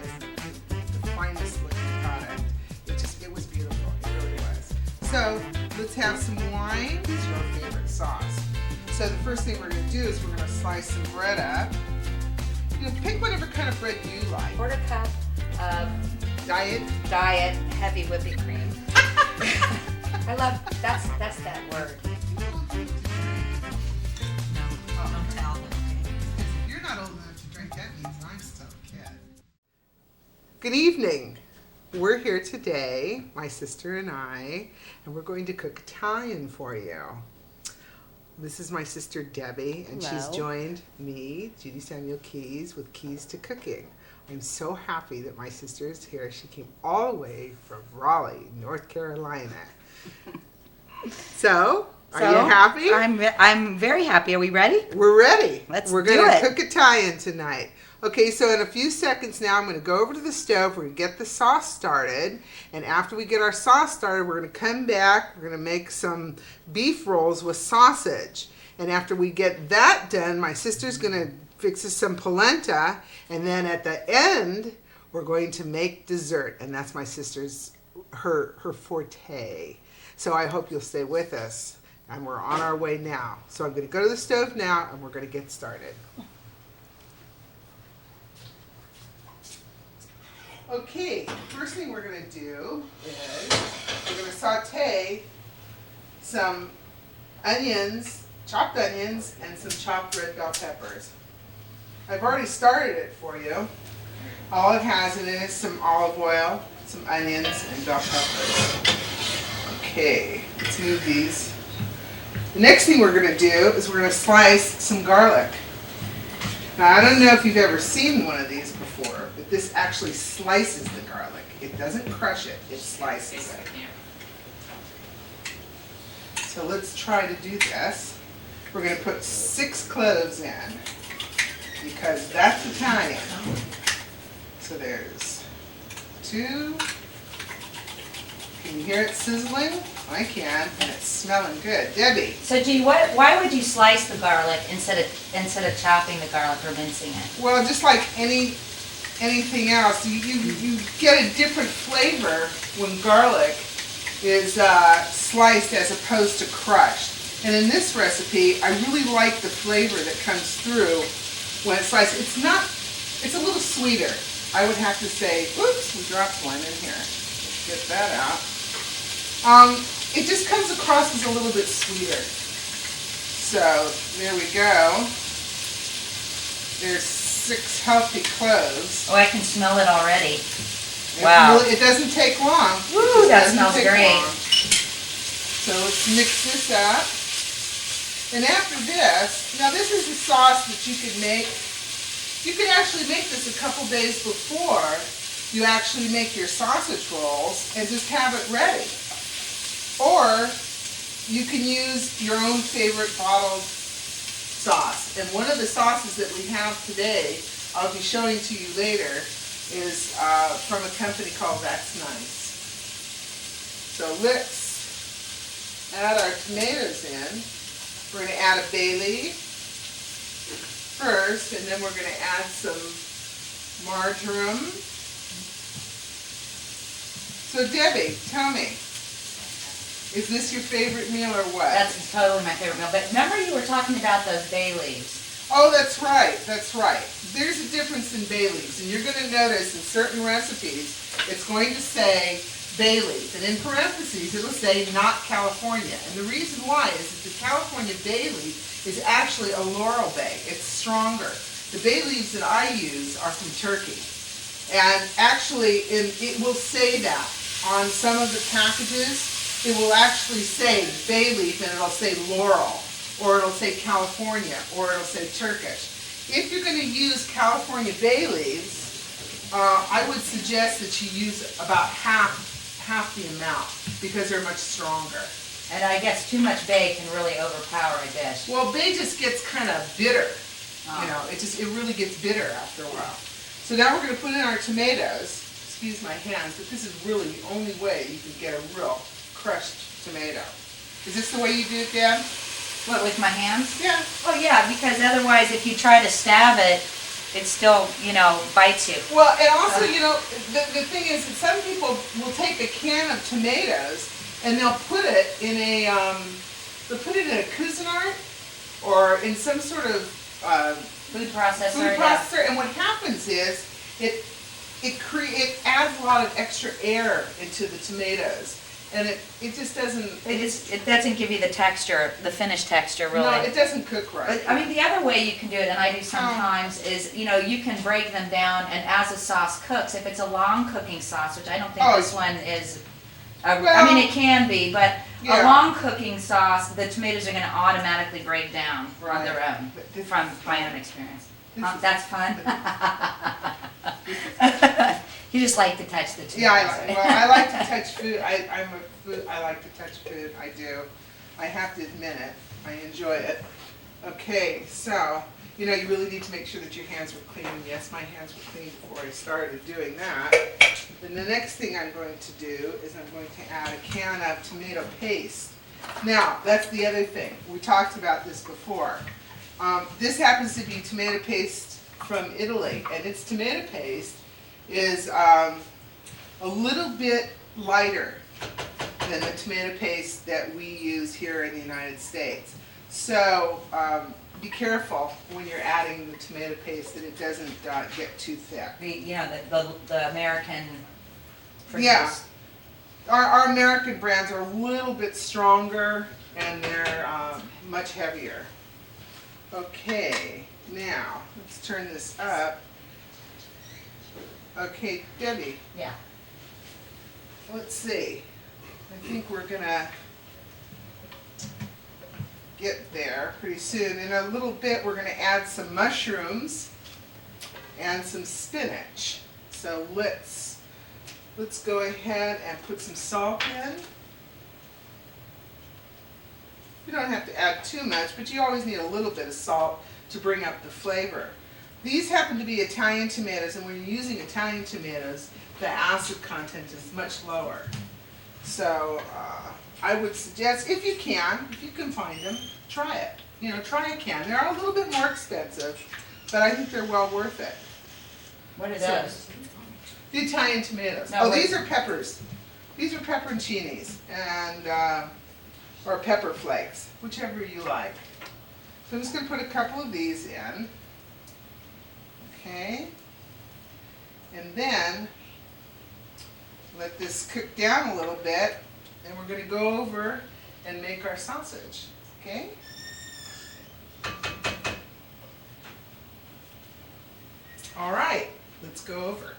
the finest looking product. It was beautiful. It really was. So let's have some wine. This is your favorite sauce. So the first thing we're going to do is we're going to slice some bread up. Pick whatever kind of bread you like. Quarter cup of Diet heavy whipping cream. I love that's that word. Don't tell them. If you're not old enough to drink, that means I'm still a kid. Good evening. We're here today, my sister and I, and we're going to cook Italian for you. This is my sister Debbie, and Hello. she's joined me, Judy Samuel Keys, with Keys to Cooking. I'm so happy that my sister is here. She came all the way from Raleigh, North Carolina. So, are you happy? I'm very happy. Are we ready? We're ready. We're going do to it. cook Italian tonight. Okay, so in a few seconds now, I'm going to go over to the stove. We're going to get the sauce started. And after we get our sauce started, we're going to come back. We're going to make some beef rolls with sausage. And after we get that done, my sister's going to fix us some polenta. And then at the end, we're going to make dessert. And that's my sister's, her forte. So I hope you'll stay with us. And we're on our way now. So I'm going to go to the stove now, and we're going to get started. Okay, first thing we're going to do is we're going to saute some onions, chopped onions, and some chopped red bell peppers. I've already started it for you. All it has in it is some olive oil, some onions, and bell peppers. Okay, let's move these. The next thing we're going to do is we're going to slice some garlic. Now, I don't know if you've ever seen one of these before, but this actually slices the garlic. It doesn't crush it, it slices it. So let's try to do this. We're going to put 6 cloves in, because that's Italian. So there's 2. Can you hear it sizzling? I can, and it's smelling good. Debbie. So Judy, why would you slice the garlic instead of chopping the garlic or mincing it? Well, just like anything else, you get a different flavor when garlic is sliced as opposed to crushed. And in this recipe, I really like the flavor that comes through when it's sliced. It's a little sweeter. I would have to say, oops, we dropped one in here. Let's get that out. It just comes across as a little bit sweeter. So, there we go. There's 6 healthy cloves. Oh, I can smell it already. Wow. It doesn't take long. Woo, that smells great. So let's mix this up. And after this, now this is the sauce that you could make. You could actually make this a couple days before you actually make your sausage rolls and just have it ready. Or you can use your own favorite bottled sauce. And one of the sauces that we have today, I'll be showing to you later, is from a company called That's Nice. So let's add our tomatoes in. We're going to add a bay leaf first, and then we're going to add some marjoram. So Debbie, tell me, is this your favorite meal or what? That's totally my favorite meal. But remember you were talking about those bay leaves. Oh, that's right, that's right. There's a difference in bay leaves, and you're going to notice in certain recipes, it's going to say bay leaf, and in parentheses, it'll say not California. And the reason why is that the California bay leaf is actually a laurel bay. It's stronger. The bay leaves that I use are from Turkey. And actually, it will say that on some of the packages. It will actually say bay leaf, and it'll say laurel, or it'll say California, or it'll say Turkish. If you're going to use California bay leaves, I would suggest that you use about half the amount, because they're much stronger. And I guess too much bay can really overpower a dish. Well, bay just gets kind of bitter. Oh. You know, it really gets bitter after a while. So now we're going to put in our tomatoes. Excuse my hands, but this is really the only way you can get a real crushed tomato. Is this the way you do it, Deb? What, with my hands? Yeah. Oh yeah, because otherwise if you try to stab it it still, bites you. Well, and also, the thing is that some people will take a can of tomatoes and they'll put it in a Cuisinart or in some sort of Food processor. food processor, and what happens is it adds a lot of extra air into the tomatoes, and it just doesn't. It doesn't give you the texture, the finished texture, really. No, it doesn't cook right. But, the other way you can do it, and I do sometimes, is, you can break them down, and as the sauce cooks, if it's a long cooking sauce, which I don't think this one is, it can be, but a long cooking sauce, the tomatoes are going to automatically break down on their own, from my own experience. That's fun. You just like to touch the tomatoes. Yeah, I like to touch food. I like to touch food. I do. I have to admit it. I enjoy it. Okay, so you really need to make sure that your hands were clean. And yes, my hands were clean before I started doing that. Then the next thing I'm going to do is I'm going to add a can of tomato paste. Now, that's the other thing. We talked about this before. This happens to be tomato paste from Italy, and its tomato paste is a little bit lighter than the tomato paste that we use here in the United States. So be careful when you're adding the tomato paste that it doesn't get too thick. The American produce. Yeah. Our American brands are a little bit stronger and they're much heavier. Okay, now let's turn this up. Okay, Debbie. Yeah. Let's see. I think we're gonna get there pretty soon. In a little bit, we're gonna add some mushrooms and some spinach. So let's go ahead and put some salt in. You don't have to add too much, but you always need a little bit of salt to bring up the flavor. These happen to be Italian tomatoes, and when you're using Italian tomatoes, the acid content is much lower. So I would suggest, if you can find them, try it. Try a can. They're a little bit more expensive, but I think they're well worth it. What are those? The Italian tomatoes. No, these are peppers. These are pepperoncinis and or pepper flakes, whichever you like. So I'm just going to put a couple of these in. Okay. And then let this cook down a little bit, and we're going to go over and make our sausage. Okay? All right, let's go over.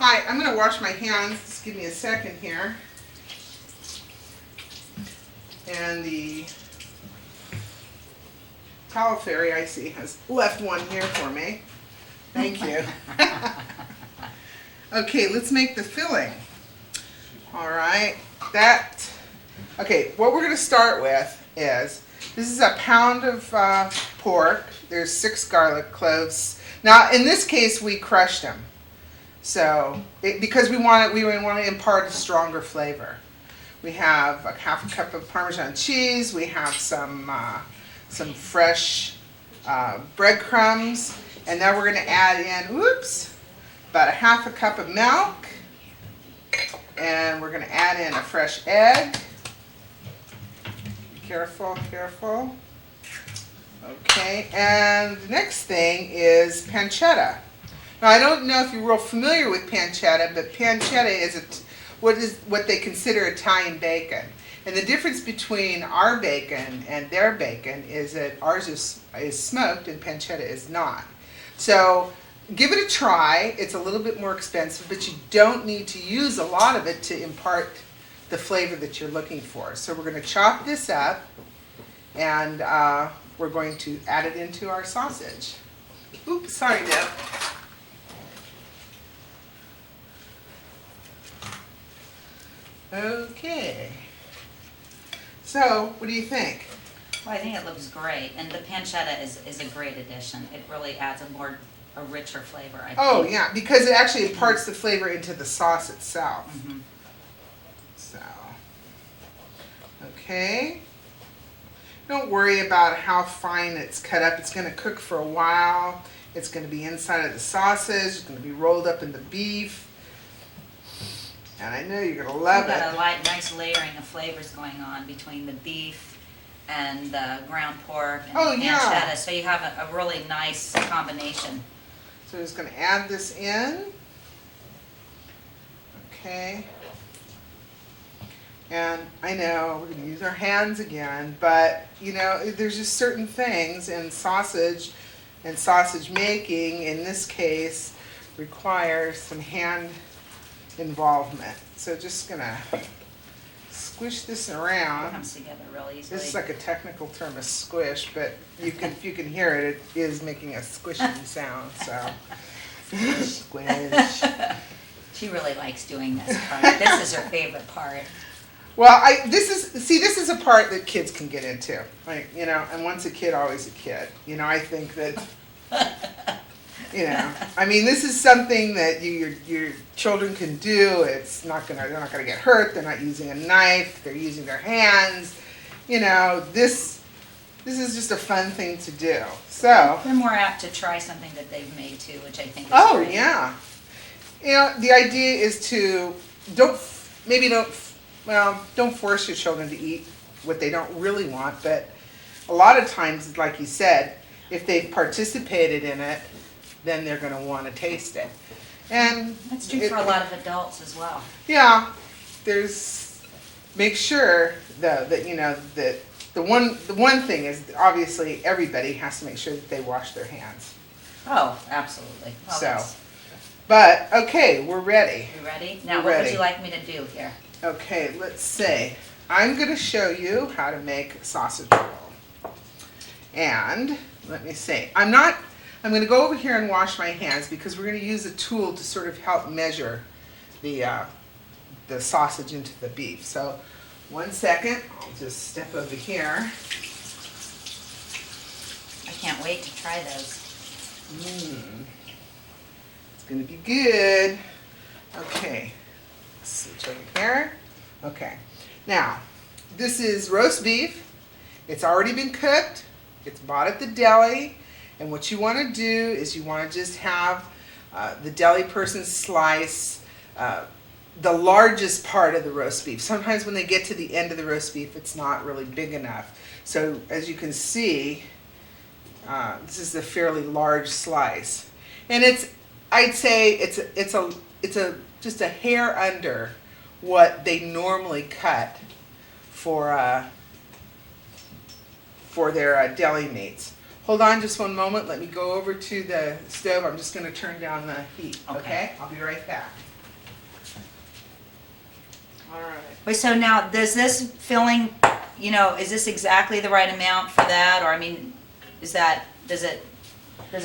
Hi, I'm going to wash my hands. Just give me a second here. And the towel fairy, I see, has left one here for me. Thank you. Okay, let's make the filling. All right, okay, what we're going to start with is, this is a pound of pork. There's 6 garlic cloves. Now, in this case, we crushed them. So, because we want to impart a stronger flavor. We have a half a cup of Parmesan cheese. We have some fresh breadcrumbs, and now we're going to add in, about a half a cup of milk, and we're going to add in a fresh egg. Careful, careful. Okay, and the next thing is pancetta. Now, I don't know if you're real familiar with pancetta, but pancetta is what they consider Italian bacon. And the difference between our bacon and their bacon is that ours is smoked and pancetta is not. So give it a try. It's a little bit more expensive, but you don't need to use a lot of it to impart the flavor that you're looking for. So we're going to chop this up, and we're going to add it into our sausage. Oops, sorry, Deb. Okay. So, what do you think? Well, I think it looks great, and the pancetta is a great addition. It really adds a richer flavor, I think. Oh, yeah, because it actually imparts the flavor into the sauce itself. Mm-hmm. So, okay. Don't worry about how fine it's cut up. It's going to cook for a while, It's going to be inside of the sausage. It's going to be rolled up in the beef. And I know you're going to love We've it. got a nice layering of flavors going on between the beef and the ground pork and Oh, yeah. pancetta. So you have a really nice combination. So I'm just going to add this in. Okay. And I know we're going to use our hands again, but you know, there's just certain things in sausage and sausage making, in this case, requires some hand involvement. So just going to squish this It around. comes together real easily. This is like a technical term, a squish, but if you can hear it, it is making a squishing sound, so. Squish. She really likes doing this part. This is her favorite part. Well, this is a part that kids can get into, like, you know, and once a kid, always a kid. You know, I think that, you know, I mean, this is something that your children can do. They're not gonna get hurt. They're not using a knife. They're using their hands. You know, this is just a fun thing to do. So. They're more apt to try something that they've made too, which I think is Oh, great. yeah. You know, the idea is to don't force your children to eat what they don't really want, but a lot of times, like you said, if they've participated in it, then they're going to want to taste it. And That's true for a lot of adults as well. yeah, make sure though that you know that the one thing is obviously everybody has to make sure that they wash their hands. Oh, absolutely. Well, So. that's- But okay, we're ready. You ready? Now, We're what ready. would you like me to do here? Okay, let's see. I'm going to show you how to make sausage roll. And let me see. I'm going to go over here and wash my hands because we're going to use a tool to sort of help measure the sausage into the beef. So 1 second, I'll just step over here. I can't wait to try those. It's going to be good. Okay. Switch over here. Okay. Now, this is roast beef. It's already been cooked. It's bought at the deli. And what you want to do is you want to just have the deli person slice the largest part of the roast beef. Sometimes when they get to the end of the roast beef, it's not really big enough. So as you can see, this is a fairly large slice. And I'd say it's just a hair under what they normally cut for their deli meats. Hold on just one moment. Let me go over to the stove. I'm just going to turn down the heat. Okay? I'll be right back. All right. Wait, so now, does this filling, you know, is this exactly the right amount for that? Or, I mean, does it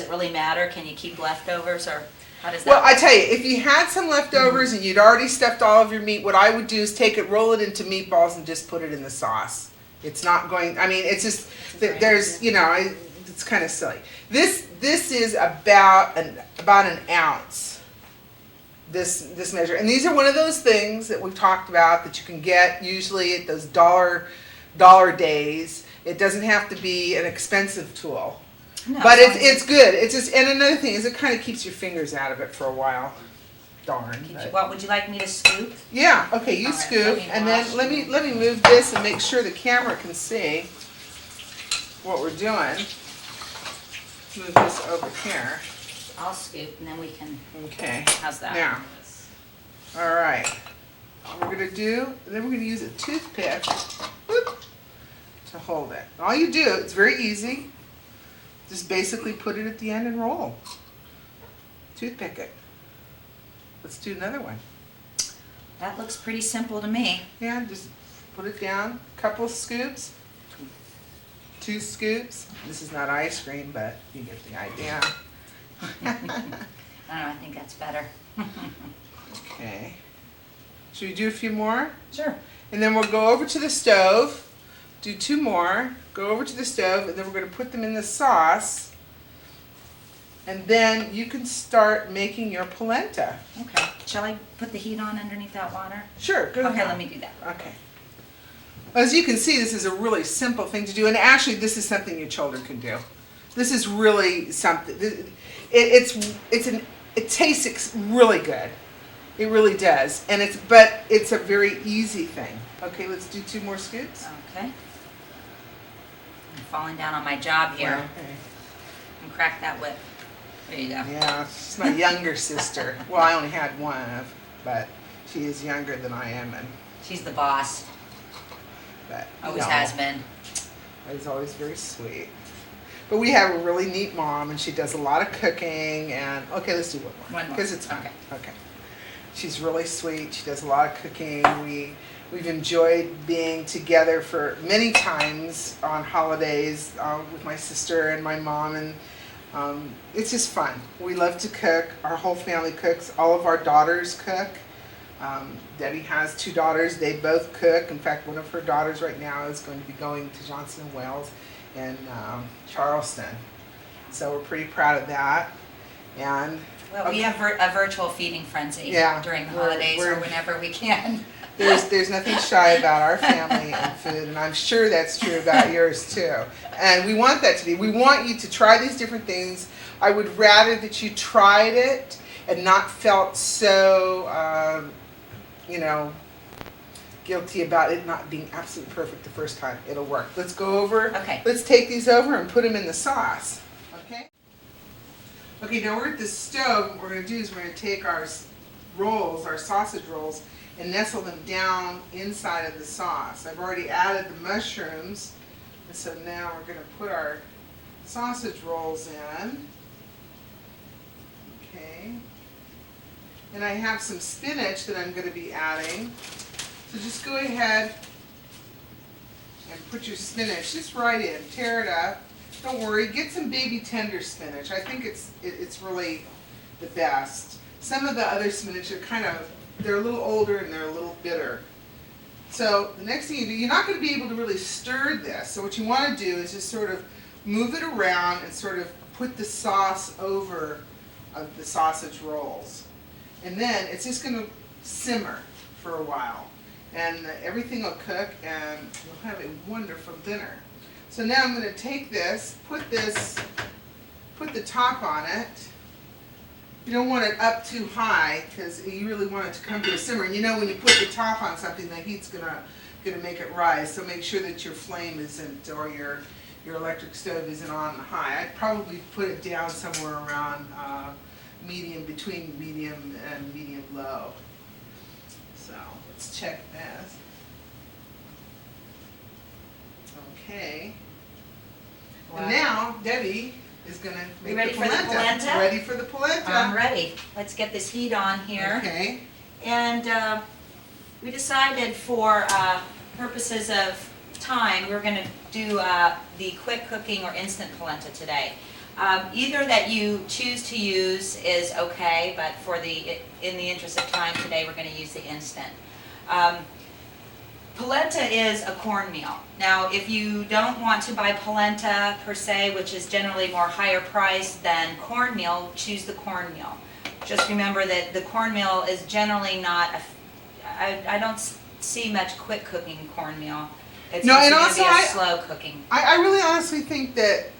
really matter? Can you keep leftovers, or how does that Well, work? I tell you, if you had some leftovers and you'd already stuffed all of your meat, what I would do is take it, roll it into meatballs, and just put it in the sauce. It's not going. I mean, it's just there's, you know, it's kind of silly. This is about an ounce. This measure, and these are one of those things that we've talked about that you can get usually at those dollar days. It doesn't have to be an expensive tool. No, But as long as it's good. It's just, and another thing is it kind of keeps your fingers out of it for a while. Darn. but- What would you like me to scoop? Yeah. Okay. You All right, scoop, let me and then wash. let me move this and make sure the camera can see what we're doing. Move this over here. I'll scoop, and then we can. Okay. How's that? Now. All right. What we're gonna do, then we're gonna use a toothpick whoop, to hold it. All you do, it's very easy. Just basically put it at the end and roll. Toothpick it. Let's do another one. That looks pretty simple to me. Yeah, just put it down. Couple scoops. 2 scoops. This is not ice cream, but you get the idea. I don't know, I think that's better. Okay. Should we do a few more? Sure. And then we'll go over to the stove, do 2 more, go over to the stove, and then we're going to put them in the sauce. And then you can start making your polenta. Okay. Shall I put the heat on underneath that water? Sure, go ahead. Okay, let me do that. Okay. As you can see, this is a really simple thing to do, and actually this is something your children can do. This is really something. It tastes really good. It really does, but it's a very easy thing. Okay, let's do 2 more scoops. Okay. I'm falling down on my job here. Okay. And crack that whip. There you go. Yeah, she's my younger sister. Well, I only had one, but she is younger than I am, and She's the boss. but Always has been. She's always very sweet. But we have a really neat mom, and she does a lot of cooking. And okay, let's do one more One more. because it's fun. Okay. Okay. She's really sweet. She does a lot of cooking. We've enjoyed being together for many times on holidays with my sister and my mom, and it's just fun. We love to cook. Our whole family cooks. All of our daughters cook. Debbie has 2 daughters. They both cook. In fact, one of her daughters right now is going to be going to Johnson & Wales in Charleston. So we're pretty proud of that. And Well, we have a virtual feeding frenzy during the holidays or whenever we can. there's nothing shy about our family and food, and I'm sure that's true about yours too. And we want that to be. We want you to try these different things. I would rather that you tried it and not felt so, guilty about it not being absolutely perfect the first time. It'll work. Let's go over. Okay. Let's take these over and put them in the sauce. Okay? Okay, now we're at the stove. What we're going to do is we're going to take our rolls, our sausage rolls, and nestle them down inside of the sauce. I've already added the mushrooms, and so now we're going to put our sausage rolls in. Okay. And I have some spinach that I'm going to be adding. So just go ahead and put your spinach just right in. Tear it up. Don't worry. Get some baby tender spinach. I think it's really the best. Some of the other spinach are they're a little older and they're a little bitter. So the next thing you do, you're not going to be able to really stir this. So what you want to do is just sort of move it around and sort of put the sauce over the sausage rolls. And then it's just going to simmer for a while. And everything will cook and you'll have a wonderful dinner. So now I'm going to take this, put the top on it. You don't want it up too high because you really want it to come to a simmer. And you know when you put the top on something, the heat's gonna make it rise. So make sure that your flame isn't, or your electric stove isn't on high. I'd probably put it down somewhere around medium, between medium and medium low. So let's check this. Okay. Wow. And now Debbie is going to make ready the for the polenta. polenta? Ready for the polenta. I'm ready. Let's get this heat on here. Okay. And we decided for purposes of time, we're going to do the quick cooking or instant polenta today. Either that you choose to use is okay, but in the interest of time today, we're going to use the instant. Polenta is a cornmeal. Now, if you don't want to buy polenta per se, which is generally more higher priced than cornmeal, choose the cornmeal. Just remember that the cornmeal is generally not, I don't see much quick cooking cornmeal. It's No, and going to also be a slow cooking. I really honestly think that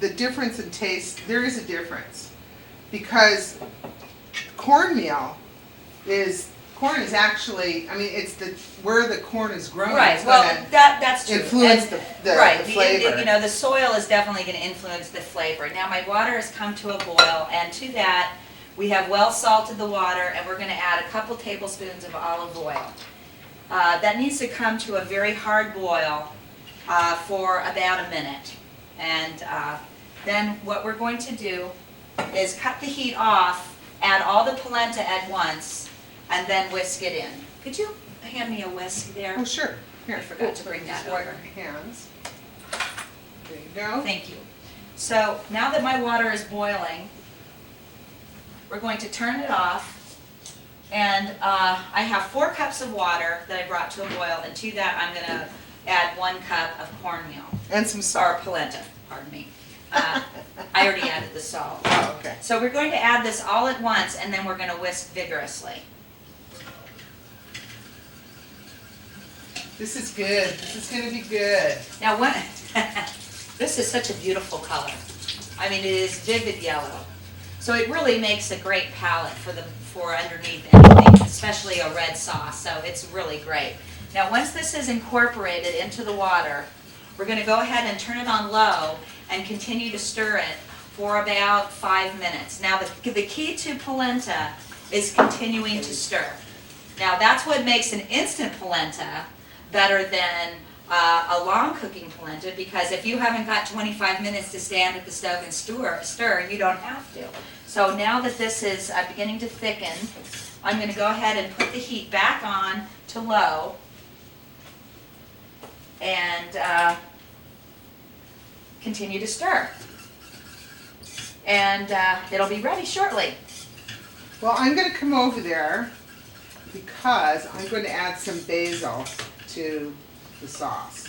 the difference in taste, there is a difference. Because corn is actually, I mean, it's where the corn is grown. Right, It's well, gonna that's true. influence And- the right, flavor. the soil is definitely going to influence the flavor. Now my water has come to a boil, and to that we have well salted the water, and we're going to add a couple tablespoons of olive oil. That needs to come to a very hard boil for about a minute. And then what we're going to do is cut the heat off, add all the polenta at once, and then whisk it in. Could you hand me a whisk there? Oh, sure. Here, I forgot to bring that just wipe over. your hands. There you go. Thank you. So now that my water is boiling, we're going to turn it off. And I have 4 cups of water that I brought to a boil, and to that I'm going to add 1 cup of cornmeal. And some salt. Or polenta, pardon me. I already added the salt. Oh, okay. So we're going to add this all at once, and then we're going to whisk vigorously. This is good. This is going to be good. Now, this is such a beautiful color. I mean, it is vivid yellow. So it really makes a great palette for underneath anything, especially a red sauce. So it's really great. Now, once this is incorporated into the water, we're going to go ahead and turn it on low and continue to stir it for about 5 minutes. Now, the key to polenta is continuing to stir. Now, that's what makes an instant polenta better than a long cooking polenta, because if you haven't got 25 minutes to stand at the stove and stir, you don't have to. So now that this is beginning to thicken, I'm going to go ahead and put the heat back on to low, and continue to stir. And it'll be ready shortly. Well, I'm going to come over there because I'm going to add some basil to the sauce.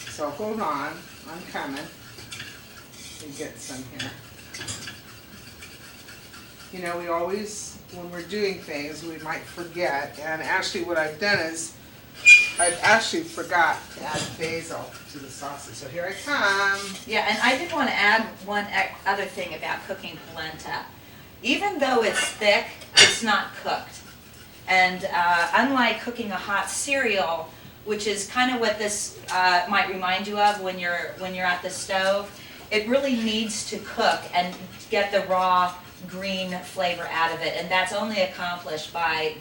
So hold on, I'm coming. Let me get some here. You know, we always, when we're doing things, we might forget. And actually what I've done is, I've actually forgot to add basil to the sauces. So here I come. Yeah, and I did want to add one other thing about cooking polenta. Even though it's thick, it's not cooked. And unlike cooking a hot cereal, which is kind of what this might remind you of when you're at the stove, it really needs to cook and get the raw green flavor out of it, and that's only accomplished by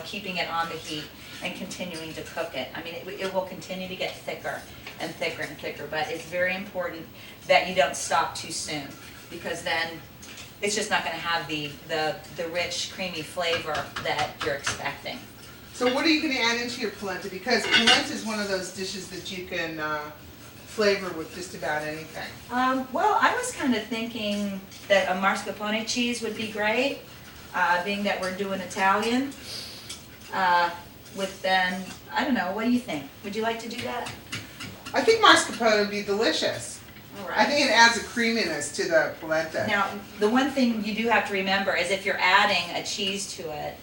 keeping it on the heat and continuing to cook it. I mean, it will continue to get thicker and thicker and thicker, but it's very important that you don't stop too soon, because then it's just not going to have the rich, creamy flavor that you're expecting. So what are you going to add into your polenta? Because polenta is one of those dishes that you can flavor with just about anything. Well, I was kind of thinking that a mascarpone cheese would be great, being that we're doing Italian. With then, I don't know, what do you think? Would you like to do that? I think mascarpone would be delicious. All right. I think it adds a creaminess to the polenta. Now, the one thing you do have to remember is if you're adding a cheese to it,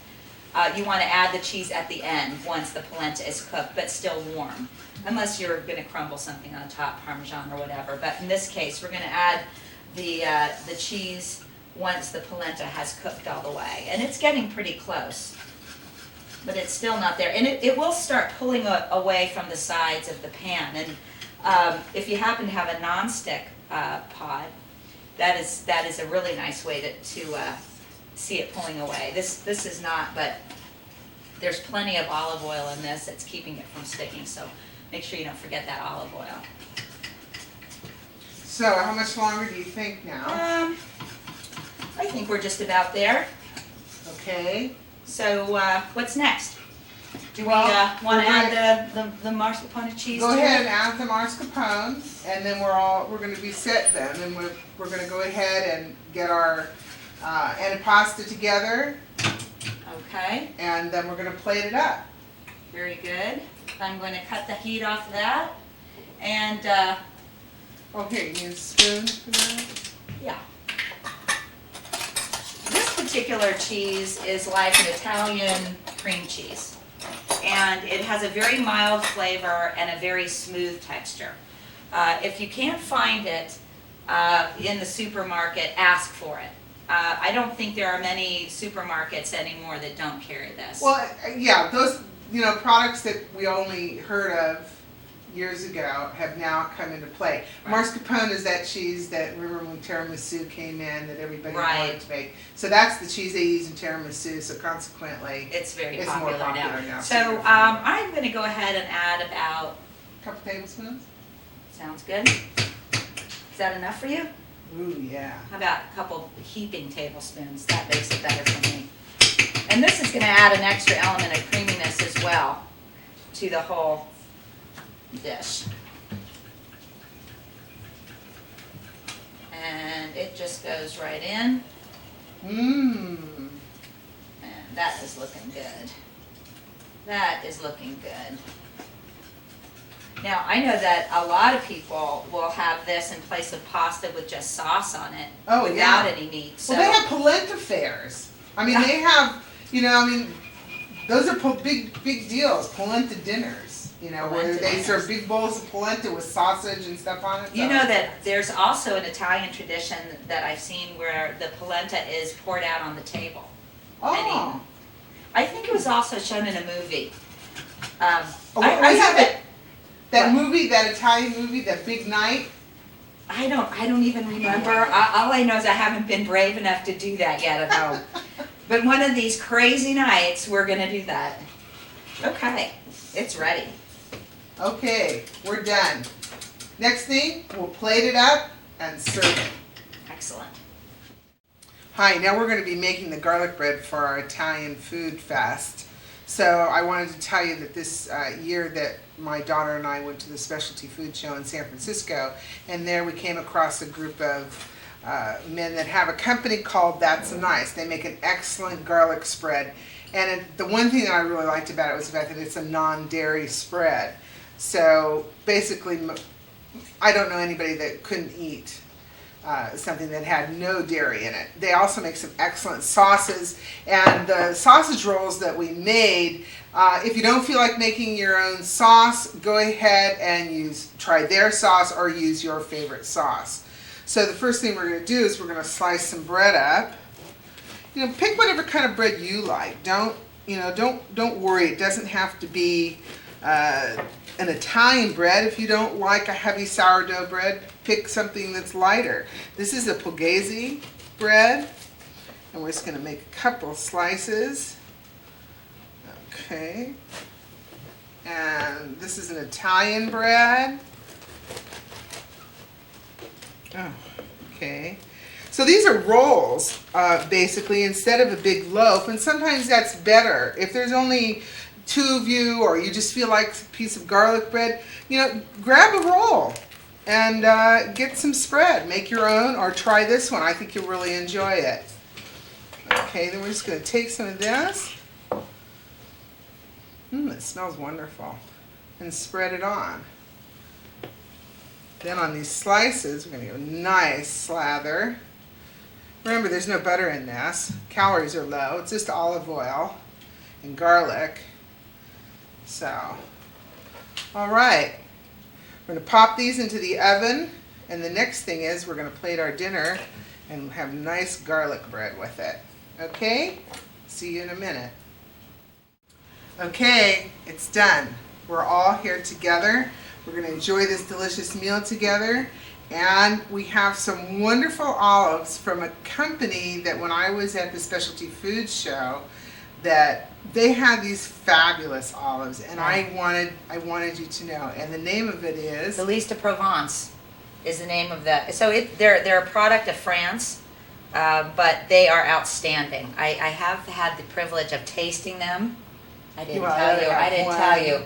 you want to add the cheese at the end once the polenta is cooked, but still warm. Unless you're going to crumble something on top, Parmesan or whatever. But in this case, we're going to add the cheese once the polenta has cooked all the way. And it's getting pretty close, but it's still not there. And it will start pulling away from the sides of the pan. And if you happen to have a nonstick pot, that is a really nice way to see it pulling away. This is not, but there's plenty of olive oil in this that's keeping it from sticking. So make sure you don't forget that olive oil. So how much longer do you think now? I think we're just about there. Okay. So what's next? Do we Well, want to we're add the mascarpone cheese Go to ahead it? and add the mascarpone, and then we're going to be set then, and we're going to go ahead and get our antipasta together, Okay, and then we're going to plate it up. very good. I'm going to cut the heat off that, and Oh, here, you need a spoon for that? yeah. This particular cheese is like an Italian cream cheese, and it has a very mild flavor and a very smooth texture. If you can't find it in the supermarket, ask for it. I don't think there are many supermarkets anymore that don't carry this. Well, yeah, those products that we only heard of years ago have now come into play. Right. Mascarpone is that cheese that, remember when tiramisu came in, that everybody Right. wanted to make. So that's the cheese they use in tiramisu, so consequently, It's very it's more popular popular now. now. So I'm going to go ahead and add about, a couple tablespoons? sounds good. Is that enough for you? Ooh, yeah. How about a couple heaping tablespoons? That makes it better for me. And this is going to add an extra element of creaminess as well to the whole dish. And it just goes right in, Mmm. and that is looking good. That is looking good. Now, I know that a lot of people will have this in place of pasta with just sauce on it, Oh, without yeah. any meat. So Well, they have polenta fairs. I mean, they have, Those are big deals, polenta dinners, you know, where Polenta they dinners. serve big bowls of polenta with sausage and stuff on it. You So- know that there's also an Italian tradition that I've seen where the polenta is poured out on the table. Oh. I think it was also shown in a movie. Oh, I was have it it. that What? movie, that Italian movie, that Big Night? I don't even remember. All I know is I haven't been brave enough to do that yet at home. But one of these crazy nights, we're gonna do that. Okay, it's ready. Okay, we're done. Next thing, we'll plate it up and serve it. Excellent. Hi, now we're going to be making the garlic bread for our Italian food fest. So I wanted to tell you that this year that my daughter and I went to the specialty food show in San Francisco, and there we came across a group of men that have a company called That's Nice. They make an excellent garlic spread, and the one thing that I really liked about it was the fact that it's a non-dairy spread. So basically, I don't know anybody that couldn't eat something that had no dairy in it. They also make some excellent sauces, and the sausage rolls that we made, if you don't feel like making your own sauce, go ahead and try their sauce or use your favorite sauce. So the first thing we're going to do is we're going to slice some bread up. You know, pick whatever kind of bread you like. Don't worry. It doesn't have to be an Italian bread. If you don't like a heavy sourdough bread, pick something that's lighter. This is a pugliese bread, and we're just going to make a couple slices. Okay. And this is an Italian bread. Oh, okay. So these are rolls, basically, instead of a big loaf, and sometimes that's better. If there's only two of you, or you just feel like a piece of garlic bread, grab a roll and get some spread. Make your own, or try this one. I think you'll really enjoy it. Okay, then we're just going to take some of this. It smells wonderful. And spread it on. Then on these slices, we're going to give a nice slather. Remember, there's no butter in this. Calories are low. It's just olive oil and garlic. So, all right. We're going to pop these into the oven, and the next thing is we're going to plate our dinner and have nice garlic bread with it. Okay? See you in a minute. Okay, it's done. We're all here together. We're going to enjoy this delicious meal together. And we have some wonderful olives from a company that when I was at the specialty food show, that they had these fabulous olives, and I wanted you to know. And the name of it is The Lys de Provence is the name of the. So they're a product of France, but they are outstanding. I have had the privilege of tasting them. I didn't tell you.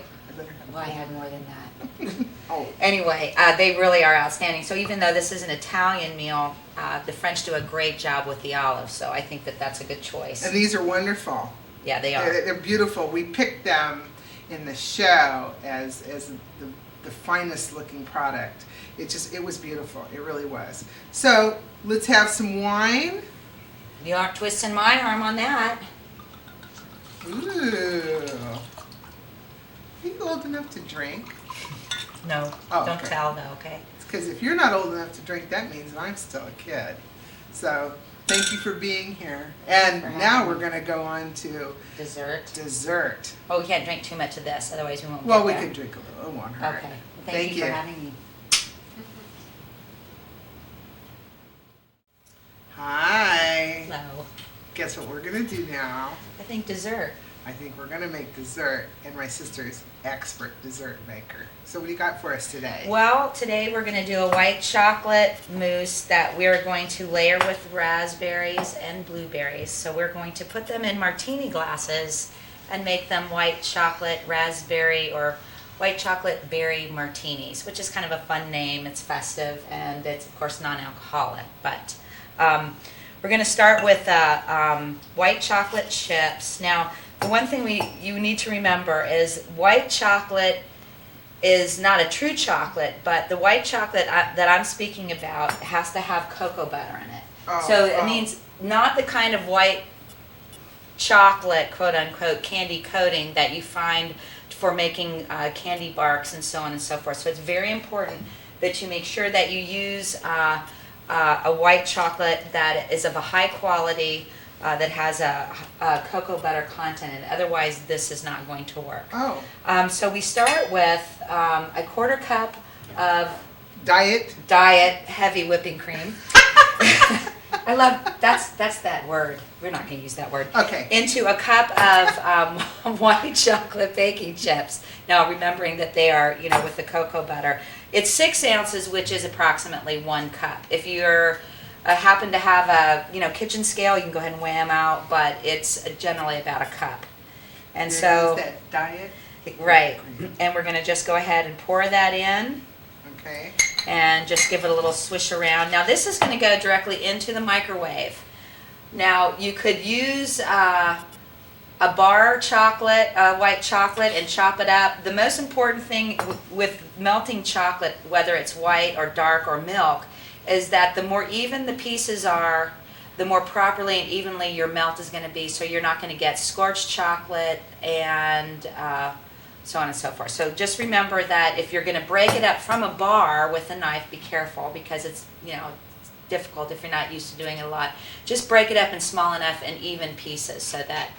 Well, I had more than that. Oh. Anyway, they really are outstanding. So even though this is an Italian meal, the French do a great job with the olives. So I think that that's a good choice. And these are wonderful. Yeah, they are. They're beautiful. We picked them in the show as the finest looking product. It was beautiful. It really was. So let's have some wine. You aren't twisting my arm on that. Ooh. Are you old enough to drink? No, Oh, don't okay. tell though, okay? Because if you're not old enough to drink, that means that I'm still a kid. So thank you for being here. And For now having we're me. going to go on to Dessert. dessert. Oh, we can't drink too much of this, otherwise we won't Well, get we there. could drink a little. It won't hurt. Okay. Well, thank you for having me. Hi. Hello. Guess what we're going to do now? I think dessert. I think we're going to make dessert, and my sister's expert dessert maker. So what do you got for us today? Well, today we're going to do a white chocolate mousse that we're going to layer with raspberries and blueberries. So we're going to put them in martini glasses and make them white chocolate raspberry or white chocolate berry martinis, which is kind of a fun name. It's festive, and it's of course non-alcoholic. But we're going to start with white chocolate chips. Now, the one thing you need to remember is white chocolate is not a true chocolate, but the white chocolate that I'm speaking about has to have cocoa butter in it. So it means not the kind of white chocolate, quote unquote, candy coating that you find for making candy barks and so on and so forth. So it's very important that you make sure that you use a white chocolate that is of a high quality, that has a cocoa butter content, and otherwise this is not going to work. Oh. So we start with a quarter cup of Diet? heavy whipping cream. I love, that's that word. We're not going to use that word. Okay. Into a cup of white chocolate baking chips. Now, remembering that they are, with the cocoa butter. It's 6 ounces, which is approximately 1 cup. If you're happen to have a, kitchen scale, you can go ahead and weigh them out, but it's generally about a cup. And so, Is that diet? right. And we're going to just go ahead and pour that in. Okay. And just give it a little swish around. Now this is going to go directly into the microwave. Now you could use a bar chocolate, white chocolate, and chop it up. The most important thing with melting chocolate, whether it's white or dark or milk, is that the more even the pieces are, the more properly and evenly your melt is going to be, so you're not going to get scorched chocolate and so on and so forth. So just remember that if you're going to break it up from a bar with a knife, be careful, because it's difficult if you're not used to doing it a lot. Just break it up in small enough and even pieces so that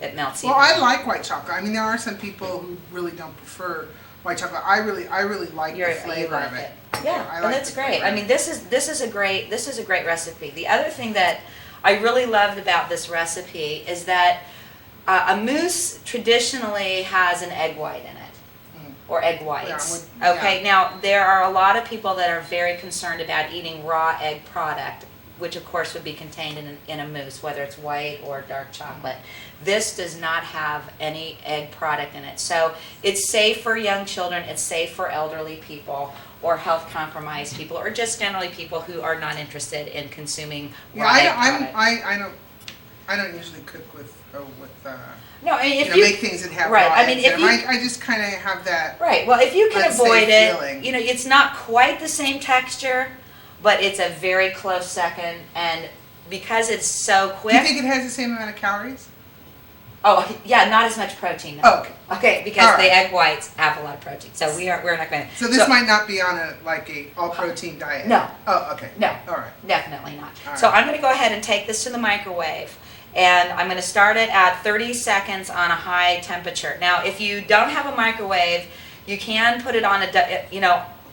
it melts Well, evenly. I like white chocolate. I mean, there are some people who really don't prefer white chocolate. I really like the flavor of it. Yeah, I and like that's the great. flavor. I mean, this is a great recipe. The other thing that I really loved about this recipe is that a mousse traditionally has an egg white in it, or egg whites. Yeah, Okay, now there are a lot of people that are very concerned about eating raw egg product, which of course would be contained in a mousse, whether it's white or dark chocolate. This does not have any egg product in it. So it's safe for young children, it's safe for elderly people, or health compromised people, or just generally people who are not interested in consuming raw egg product. I don't usually cook with No, I mean, if you make things that have right, raw I mean, eggs in if them. you I just kind of have that. right, well, if you can unsafe avoid it, feeling. it's not quite the same texture, but it's a very close second, and because it's so Do quick. you think it has the same amount of calories? Oh, yeah, not as much protein. Oh, okay. Okay, because All right. the egg whites have a lot of protein, so we're not going to. So this might not be on a all protein diet. No. Oh, okay. No. All right. Definitely not. All So right. I'm going to go ahead and take this to the microwave, and I'm going to start it at 30 seconds on a high temperature. Now, if you don't have a microwave, you can put it on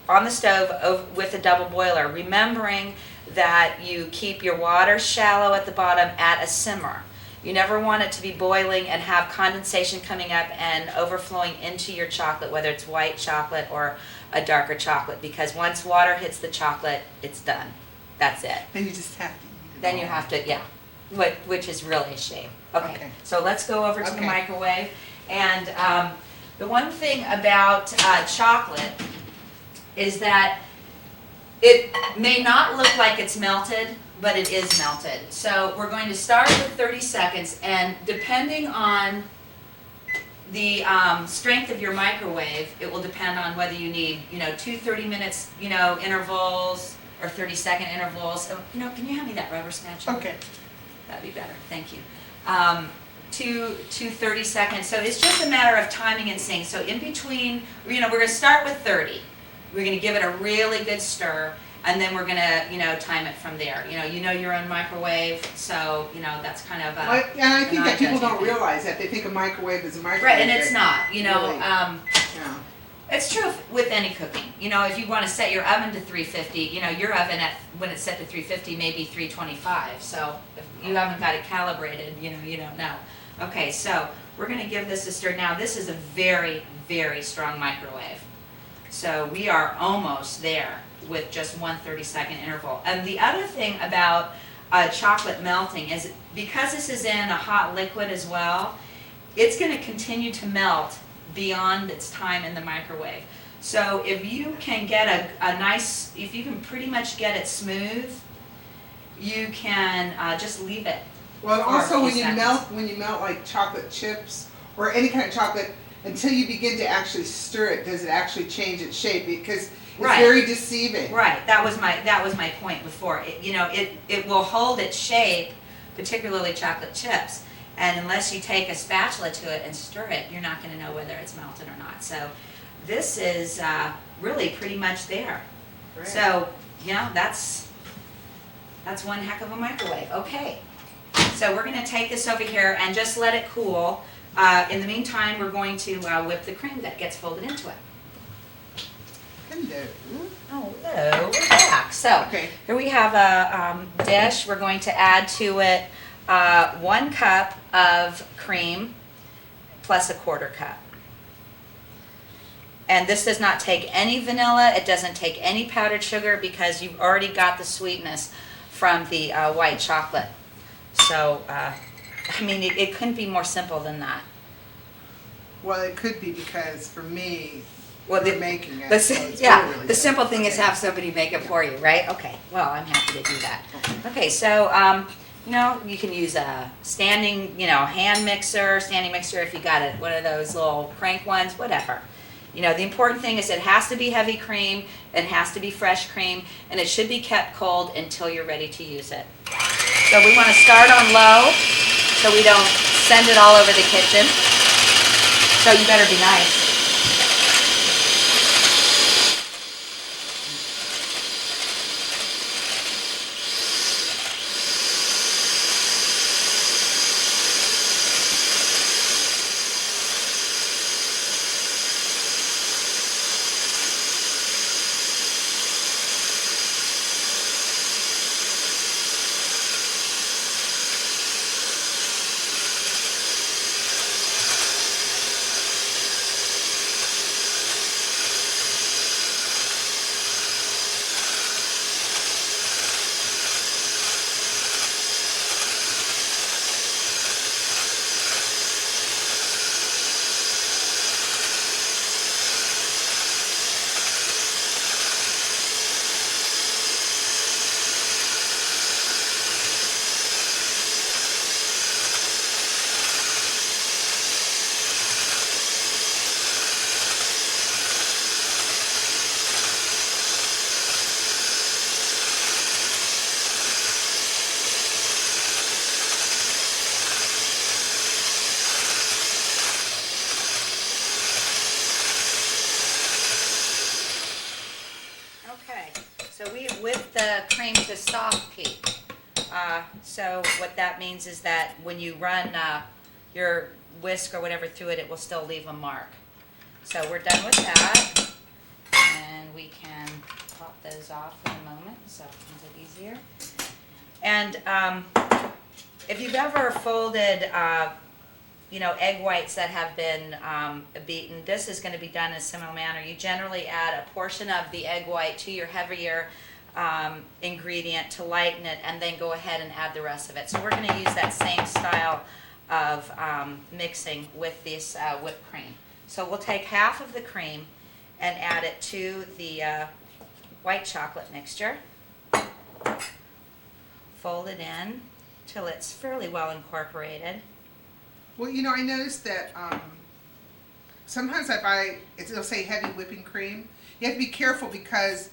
on the stove with a double boiler, remembering that you keep your water shallow at the bottom at a simmer. You never want it to be boiling and have condensation coming up and overflowing into your chocolate, whether it's white chocolate or a darker chocolate, because once water hits the chocolate, it's done. That's it. Then you just have to eat it. Then all. you have to, which is really a shame. Okay, Okay. so let's go over to the Okay. microwave. And the one thing about chocolate is that it may not look like it's melted, but it is melted. So we're going to start with 30 seconds, and depending on the strength of your microwave, it will depend on whether you need, 2 30-minute, intervals or 30-second intervals. So, can you hand me that rubber spatula? Okay. That'd be better, thank you. 2 30 seconds, so it's just a matter of timing and seeing. So in between, we're gonna start with 30. We're gonna give it a really good stir, and then we're gonna, time it from there. You know your own microwave, so, that's kind of And I think that people don't non-judging thing. realize that. They think a microwave is a microwave. Right, and it's not, Really. yeah. Yeah. It's true with any cooking. If you want to set your oven to 350, your oven when it's set to 350 may be 325. So if you haven't got it calibrated, you don't know. Okay, so we're going to give this a stir. Now this is a very, very strong microwave. So we are almost there with just 1 30-second interval. And the other thing about chocolate melting is because this is in a hot liquid as well, it's going to continue to melt beyond its time in the microwave. So if you can get if you can pretty much get it smooth, you can just leave it. Well, for a also few when you seconds. melt like chocolate chips or any kind of chocolate, until you begin to actually stir it, does it actually change its shape? Because it's Right. very deceiving. Right, that was my point before. It will hold its shape, particularly chocolate chips. And unless you take a spatula to it and stir it, you're not going to know whether it's melted or not. So this is really pretty much there. Great. So, that's one heck of a microwave. Okay, so we're going to take this over here and just let it cool. In the meantime, we're going to whip the cream that gets folded into it. Hello. Oh, hello, we're back. So Okay. here we have a dish. We're going to add to it 1 cup of cream plus a 1/4 cup. And this does not take any vanilla. It doesn't take any powdered sugar because you've already got the sweetness from the white chocolate. So, it couldn't be more simple than that. Well, it could be because for me, Well, we're making it. The, so it's yeah, really the simple thing is Okay. have somebody make it for you, right? Okay, well, I'm happy to do that. Okay, so, you can use a standing, hand mixer, standing mixer if you got it, one of those little crank ones, whatever. The important thing is it has to be heavy cream, it has to be fresh cream, and it should be kept cold until you're ready to use it. So we want to start on low so we don't send it all over the kitchen. So you better be nice. So we whip the cream to soft peak. So what that means is that when you run your whisk or whatever through it, it will still leave a mark. So we're done with that. And we can pop those off in a moment, so it makes it easier. And if you've ever folded egg whites that have been beaten, this is going to be done in a similar manner. You generally add a portion of the egg white to your heavier ingredient to lighten it, and then go ahead and add the rest of it. So we're going to use that same style of mixing with this whipped cream. So we'll take half of the cream and add it to the white chocolate mixture. Fold it in till it's fairly well incorporated. Well, I noticed that sometimes I buy, it'll say heavy whipping cream. You have to be careful because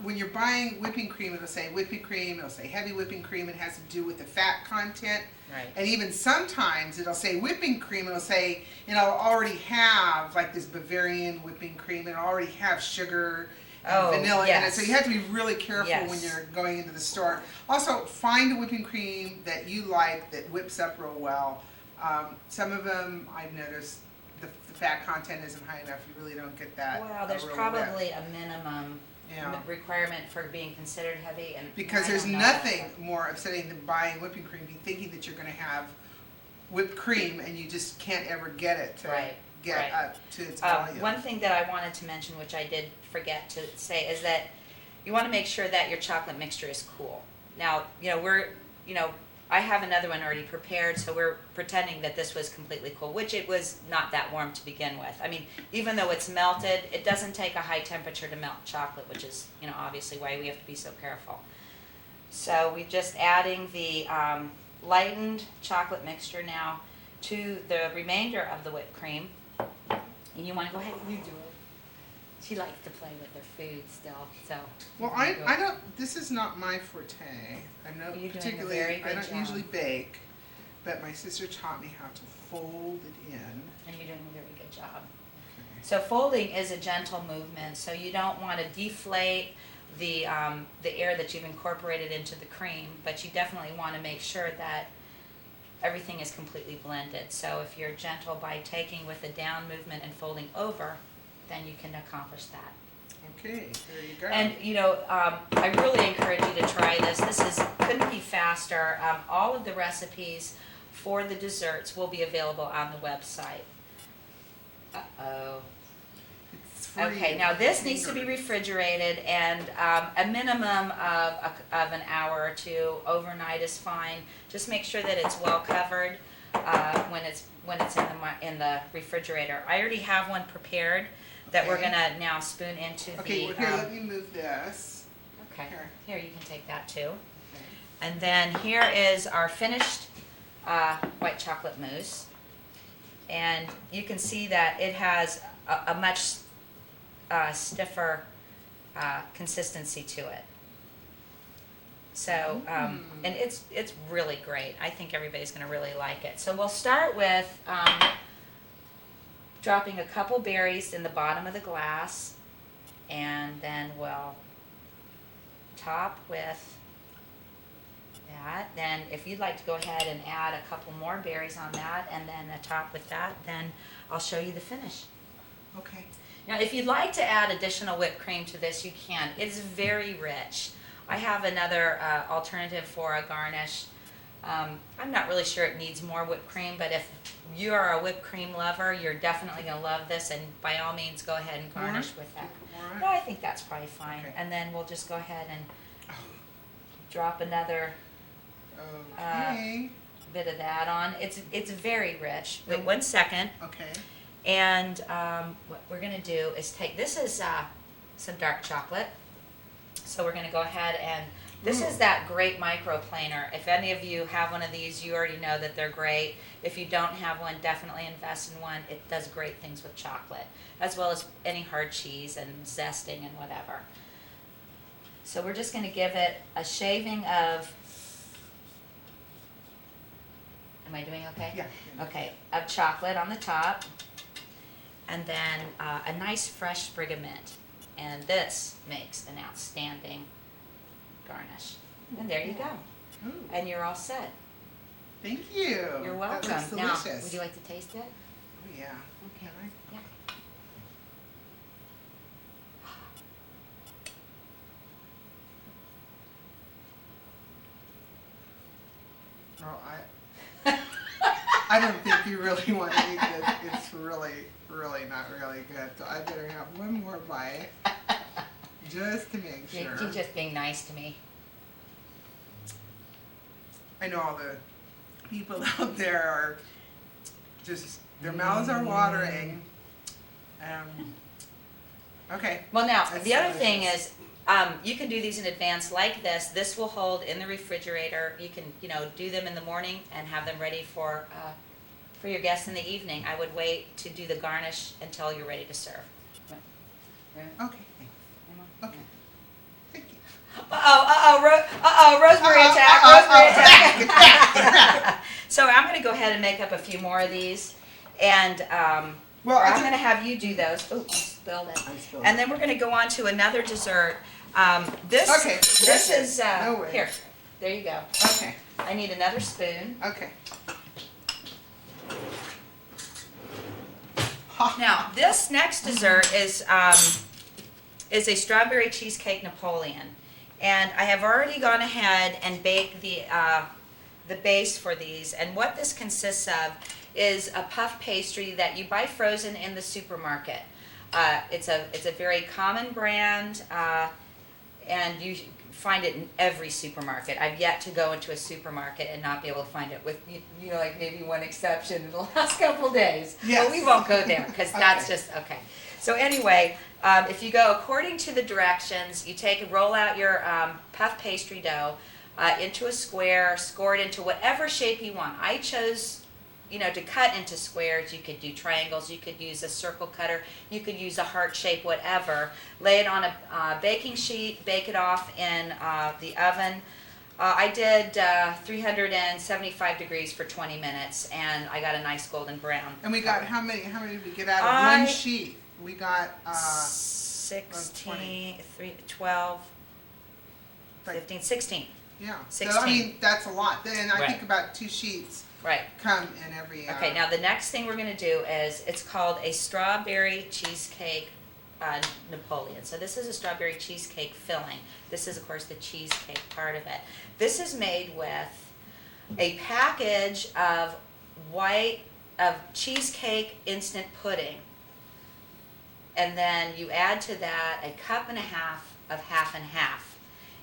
when you're buying whipping cream, it'll say whipping cream, it'll say heavy whipping cream. It has to do with the fat content. Right. And even sometimes it'll say whipping cream, it'll say, it'll already have like this Bavarian whipping cream, it'll already have sugar and vanilla in it. So you have to be really careful when you're going into the store. Also, find a whipping cream that you like that whips up real well. Some of them, I've noticed, the fat content isn't high enough. You really don't get that. Well, there's real probably whip. a minimum Yeah. requirement for being considered heavy, and Because I there's don't know nothing that. more upsetting than buying whipping cream, you thinking that you're going to have whipped cream, and you just can't ever get it to get up to its volume. One thing that I wanted to mention, which I did forget to say, is that you want to make sure that your chocolate mixture is cool. Now, I have another one already prepared, so we're pretending that this was completely cool, which it was not that warm to begin with. I mean, even though it's melted, it doesn't take a high temperature to melt chocolate, which is, obviously why we have to be so careful. So we're just adding the lightened chocolate mixture now to the remainder of the whipped cream. And you want to go ahead and you do it. She likes to play with her food still, so. Well, I don't. This is not my forte. I'm not You're doing a particularly. very good I don't job. usually bake, but my sister taught me how to fold it in. And you're doing a very good job. So folding is a gentle movement, so you don't want to deflate the air that you've incorporated into the cream, but you definitely want to make sure that everything is completely blended. So if you're gentle by taking with a down movement and folding over, then you can accomplish that. Okay, there you go. And I really encourage you to try this. Couldn't be faster. All of the recipes for the desserts will be available on the website. Uh-oh. It's free. Okay, now this needs to be refrigerated, and a minimum of an hour or two. Overnight is fine. Just make sure that it's well covered when it's in the refrigerator. I already have one prepared that we're gonna now spoon into Okay, well, here, let me move this. Okay, Here. here you can take that too. Okay. And then here is our finished white chocolate mousse. And you can see that it has a much stiffer consistency to it. So, and it's really great. I think everybody's going to really like it. So we'll start with dropping a couple berries in the bottom of the glass, and then we'll top with that. Then if you'd like to go ahead and add a couple more berries on that, and then a top with that, then I'll show you the finish. Okay. Now, if you'd like to add additional whipped cream to this, you can. It's very rich. I have another alternative for a garnish. I'm not really sure it needs more whipped cream, but if you are a whipped cream lover, you're definitely going to love this, and by all means, go ahead and garnish with that. No, I think that's probably fine. Okay. And then we'll just go ahead and drop another Okay. bit of that on. It's very rich. Wait 1 second. Okay. And what we're going to do is take, this is some dark chocolate. So we're going to go ahead and, this is that great microplaner. If any of you have one of these, you already know that they're great. If you don't have one, definitely invest in one. It does great things with chocolate, as well as any hard cheese and zesting and whatever. So we're just going to give it a shaving of, am I doing okay? Yeah. Okay, of chocolate on the top, and then a nice fresh sprig of mint. And this makes an outstanding garnish. And there you go. Ooh. And you're all set. Thank you. You're welcome. That looks Now, delicious. would you like to taste it? Oh, yeah. Okay. Can I? Yeah. Oh, I don't think you really want to eat this. It's really not really good. So I better have one more bite, just to make sure. You're just being nice to me. I know all the people out there are just, their mouths are watering. Okay. Well, now, That's the other thing delicious. is, you can do these in advance like this. This will hold in the refrigerator. You can, do them in the morning and have them ready for your guests in the evening. I would wait to do the garnish until you're ready to serve. Okay. Okay. Thank you. Rosemary attack, rosemary attack. So I'm going to go ahead and make up a few more of these, and Well, I'm going to have you do those. Oh, I spilled it. I spilled And it. then we're going to go on to another dessert. This is No way. here. There you go. Okay. I need another spoon. Okay. Now, this next dessert is a strawberry cheesecake Napoleon, and I have already gone ahead and baked the base for these. And what this consists of is a puff pastry that you buy frozen in the supermarket. It's a very common brand, and you find it in every supermarket. I've yet to go into a supermarket and not be able to find it, with like maybe one exception in the last couple days. Yes. But we won't go there because that's Okay. just okay. So anyway, if you go according to the directions, you roll out your puff pastry dough into a square, score it into whatever shape you want. I chose to cut into squares. You could do triangles, you could use a circle cutter, you could use a heart shape, whatever. Lay it on a baking sheet, bake it off in the oven I did 375 degrees for 20 minutes, and I got a nice golden brown. And we got, how many did we get out of one sheet? We got, 16, 12, 15, 16. yeah. 16. So, I mean, that's a lot. Then I Right. think about 2 sheets Right. come in every, Okay, now the next thing we're going to do is, it's called a strawberry cheesecake Napoleon. So this is a strawberry cheesecake filling. This is, of course, the cheesecake part of it. This is made with a package of cheesecake instant pudding. And then you add to that a cup and a half of half and half.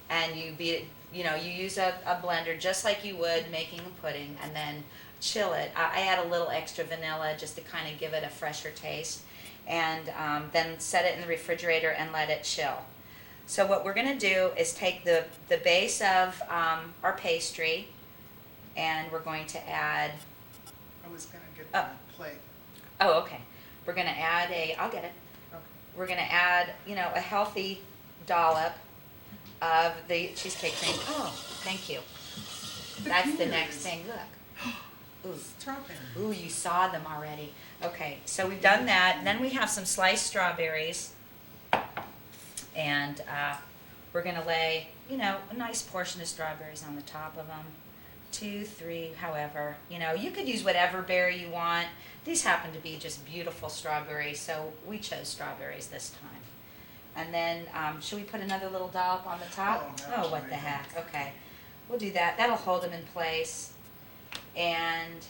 And you beat it, you use a blender just like you would making a pudding, and then chill it. I add a little extra vanilla just to kind of give it a fresher taste. And then set it in the refrigerator and let it chill. So what we're going to do is take the base of our pastry, and we're going to add, I was going to get the plate. oh, okay. We're going to add I'll get it. Okay. We're going to add, a healthy dollop of the cheesecake cream. Oh, thank you. That's the next thing. Look. Ooh. Strawberry. Ooh, you saw them already. Okay, so we've done that. And then we have some sliced strawberries. And we're going to lay, a nice portion of strawberries on the top of them. 2, 3, however. You could use whatever berry you want. These happen to be just beautiful strawberries, so we chose strawberries this time. And then, should we put another little dollop on the top? Oh, no, what the heck. Okay. We'll do that. That'll hold them in place. And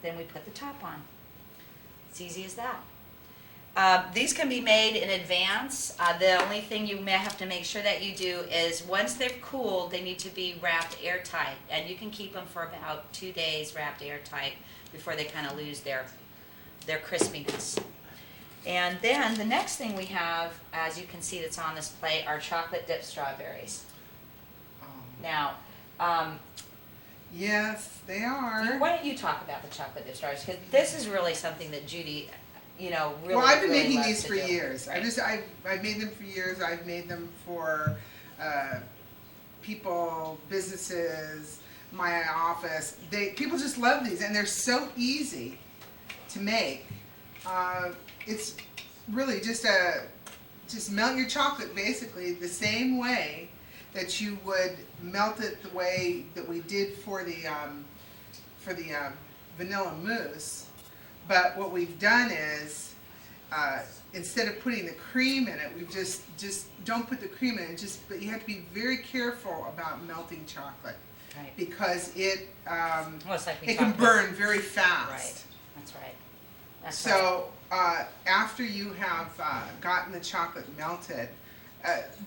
then we put the top on. It's easy as that. These can be made in advance. The only thing you may have to make sure that you do is once they're cooled, they need to be wrapped airtight. And you can keep them for about 2 days wrapped airtight before they kind of lose their crispiness. And then the next thing we have, as you can see that's on this plate, are chocolate dipped strawberries. Now, yes, they are. why don't you talk about the chocolate dipped strawberries? Because this is really something that Judy, really, Well, I've been really making loves these to for do. years. Right. I've made them for years. I've made them for people, businesses, my office. People just love these, and they're so easy to make. It's really just melt your chocolate basically the same way that you would melt it the way that we did for the vanilla mousse. But what we've done is, instead of putting the cream in it, we've just don't put the cream in it. But you have to be very careful about melting chocolate, Right. because it It's like we it can talked about. burn very fast. Right. That's right. That's right. So after you have gotten the chocolate melted,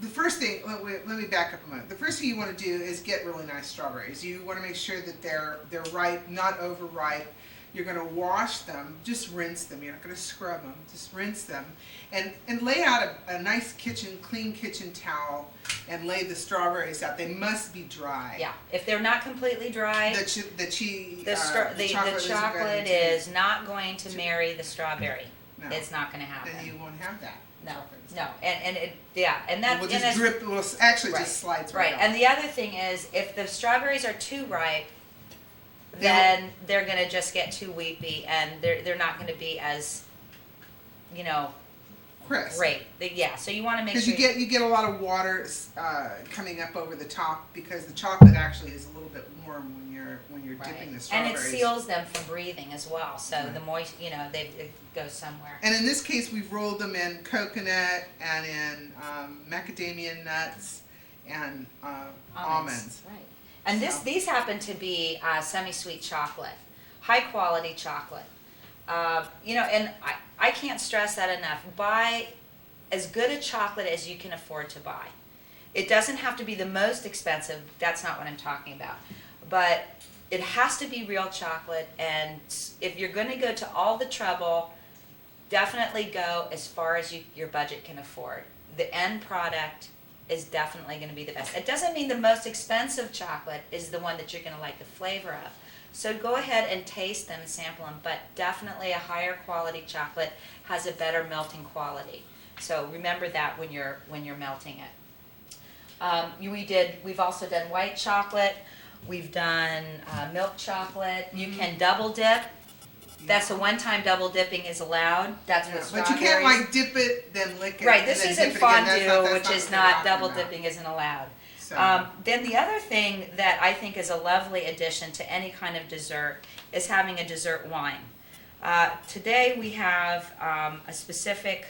the first thing, let me back up a moment. The first thing you want to do is get really nice strawberries. You want to make sure that they're ripe, not overripe. You're going to wash them, just rinse them. You're not going to scrub them, just rinse them. And lay out a nice clean kitchen towel and lay the strawberries out. They must be dry. Yeah. If they're not completely dry, The chocolate is not going to marry the strawberry. No. It's not going to happen. Then you won't have that. No, and it, yeah, and that, It will and just it's- drip, it will actually right, just slides right. off. And the other thing is, if the strawberries are too ripe, then they're going to just get too weepy, and they're not going to be as, Crisp. great. Yeah, so you want to make Because sure you get a lot of water coming up over the top, because the chocolate actually is a little bit warm when you're right. dipping the And strawberries. it seals them from breathing as well. So Right. the it goes somewhere. And in this case, we've rolled them in coconut and in macadamia nuts and almonds. Right. And So- these happen to be semi-sweet chocolate, high quality chocolate. And I can't stress that enough. Buy as good a chocolate as you can afford to buy. It doesn't have to be the most expensive. That's not what I'm talking about. But it has to be real chocolate. And if you're going to go to all the trouble, definitely go as far as your budget can afford. The end product is definitely going to be the best. It doesn't mean the most expensive chocolate is the one that you're going to like the flavor of. So go ahead and taste them and sample them, but definitely a higher quality chocolate has a better melting quality. So remember that when you're melting it. We've also done white chocolate. We've done milk chocolate. You can double dip. That's a one-time double dipping is allowed. That's what But strawberries. you can't like dip it, then lick it. Right, and this then isn't dip it again. fondue, That's which is what not, they're double talking about. dipping isn't allowed. So, Then the other thing that I think is a lovely addition to any kind of dessert is having a dessert wine. Today we have a specific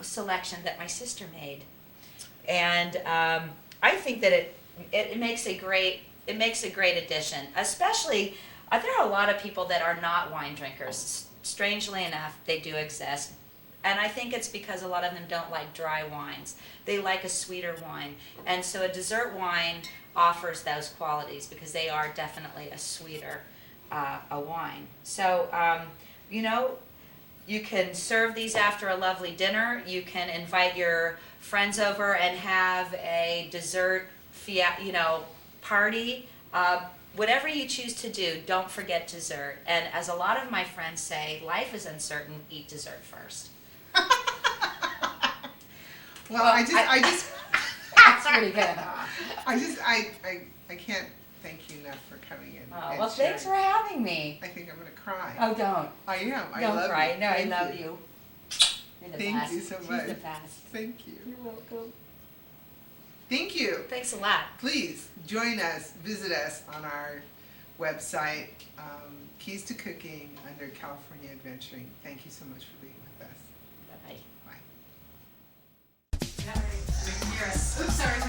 selection that my sister made, and I think that it makes a great addition. Especially, there are a lot of people that are not wine drinkers. Strangely enough, they do exist. And I think it's because a lot of them don't like dry wines. They like a sweeter wine. And so a dessert wine offers those qualities because they are definitely a sweeter a wine. So, you can serve these after a lovely dinner. You can invite your friends over and have a dessert party. Whatever you choose to do, don't forget dessert. And as a lot of my friends say, life is uncertain, eat dessert first. well, I just, That's pretty good. I can't thank you enough for coming in. Oh, and well, thanks for sharing. having me. I think I'm gonna cry. Oh, don't. I am. I Don't love cry. you. No, I Thank love you. You're the Thank best. you so She's much. the best. Thank you. You're welcome. Thank you. Thanks a lot. Please join us, visit us on our website, Keys to Cooking under California Adventuring. Thank you so much for being with us. Bye-bye. Bye. Oops, sorry.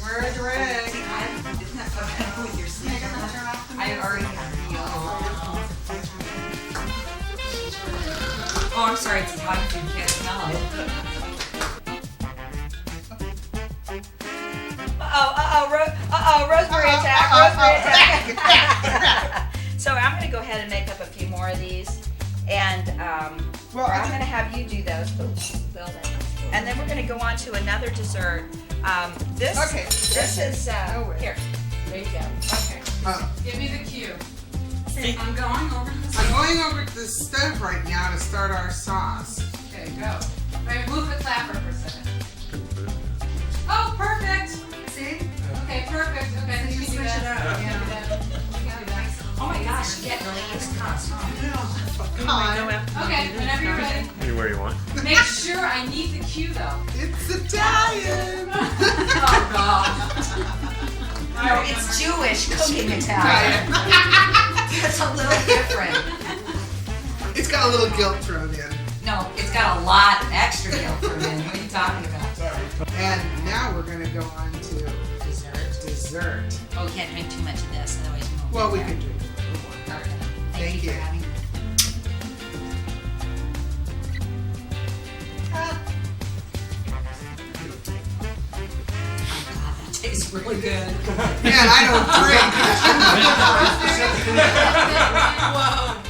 We're a drag. Isn't that so with your sleeve? I already have the Oh, I'm sorry, it's photography, you can't smell it. Rosemary attack, rosemary attack. So I'm gonna go ahead and make up a few more of these, and Well, I'm gonna have you do those. And then we're gonna go on to another dessert. This is No way. here. There you go. Okay. Give me the cue. I'm going over to the I'm going over to the stove right now to start our sauce. Okay, go. Wait, move the clapper for a second. Oh, perfect. See? Okay, perfect. Okay, so you can do that. Yeah. You can do that. Oh my gosh, you get really used to this. Okay, whenever you're ready. Anywhere you want. Make sure I need the cue though. It's Italian. Oh God. No, it's Jewish cooking Italian. It's a little different. It's got a little guilt thrown in. No, it's got a lot of extra guilt for me. What are you talking about? And now we're going to go on to dessert. Oh, we can't drink too much of this, otherwise we won't. Well, we can drink a little more. Okay. Thank you. for having me. God, that tastes really good. Man, I don't drink. Whoa.